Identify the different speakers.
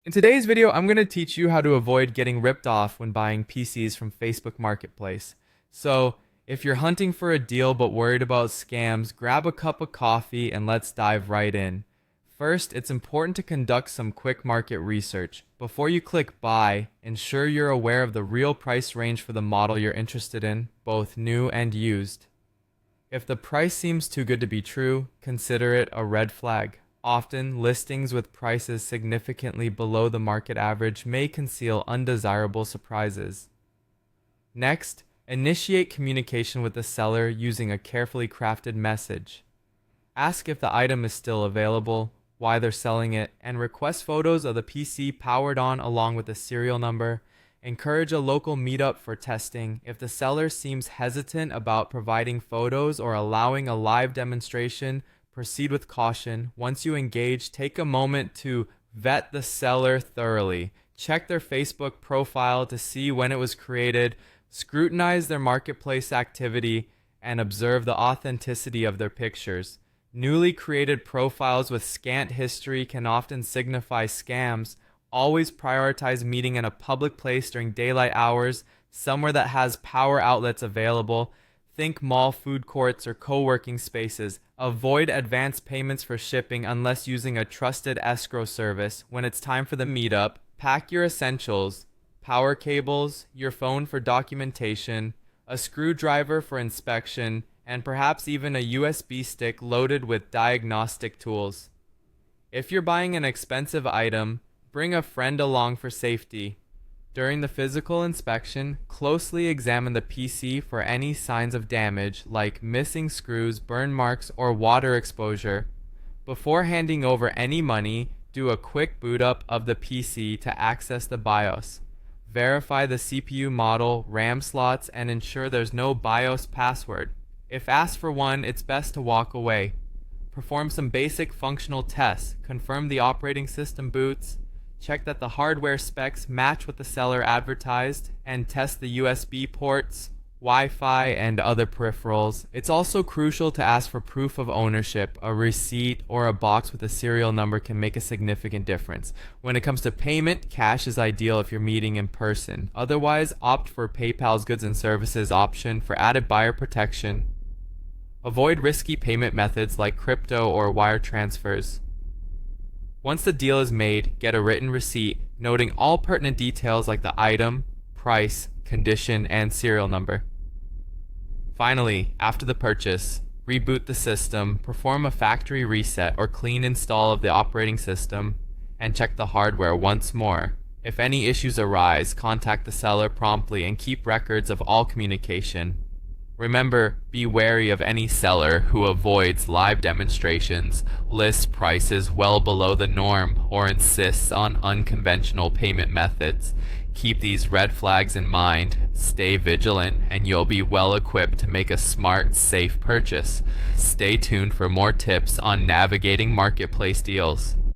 Speaker 1: In today's video, I'm going to teach you how to avoid getting ripped off when buying PCs from Facebook Marketplace. So, if you're hunting for a deal but worried about scams, grab a cup of coffee and let's dive right in. First, it's important to conduct some quick market research. Before you click buy, ensure you're aware of the real price range for the model you're interested in, both new and used. If the price seems too good to be true, consider it a red flag. Often, listings with prices significantly below the market average may conceal undesirable surprises. Next, initiate communication with the seller using a carefully crafted message. Ask if the item is still available, why they're selling it, and request photos of the PC powered on along with the serial number. Encourage a local meetup for testing. If the seller seems hesitant about providing photos or allowing a live demonstration, proceed with caution. Once you engage, take a moment to vet the seller thoroughly. Check their Facebook profile to see when it was created, scrutinize their marketplace activity, and observe the authenticity of their pictures. Newly created profiles with scant history can often signify scams. Always prioritize meeting in a public place during daylight hours, somewhere that has power outlets available. Think mall food courts or co-working spaces. Avoid advance payments for shipping unless using a trusted escrow service. When it's time for the meetup, pack your essentials: power cables, your phone for documentation, a screwdriver for inspection, and perhaps even a USB stick loaded with diagnostic tools. If you're buying an expensive item, bring a friend along for safety. During the physical inspection, closely examine the PC for any signs of damage like missing screws, burn marks, or water exposure. Before handing over any money, do a quick boot up of the PC to access the BIOS. Verify the CPU model, RAM slots, and ensure there's no BIOS password. If asked for one, it's best to walk away. Perform some basic functional tests. Confirm the operating system boots. Check that the hardware specs match what the seller advertised, and test the USB ports, Wi-Fi, and other peripherals. It's also crucial to ask for proof of ownership. A receipt or a box with a serial number can make a significant difference. When it comes to payment, cash is ideal if you're meeting in person. Otherwise, opt for PayPal's goods and services option for added buyer protection. Avoid risky payment methods like crypto or wire transfers. Once the deal is made, get a written receipt noting all pertinent details like the item, price, condition, and serial number. Finally, after the purchase, reboot the system, perform a factory reset or clean install of the operating system, and check the hardware once more. If any issues arise, contact the seller promptly and keep records of all communication. Remember, be wary of any seller who avoids live demonstrations, lists prices well below the norm, or insists on unconventional payment methods. Keep these red flags in mind, stay vigilant, and you'll be well equipped to make a smart, safe purchase. Stay tuned for more tips on navigating marketplace deals.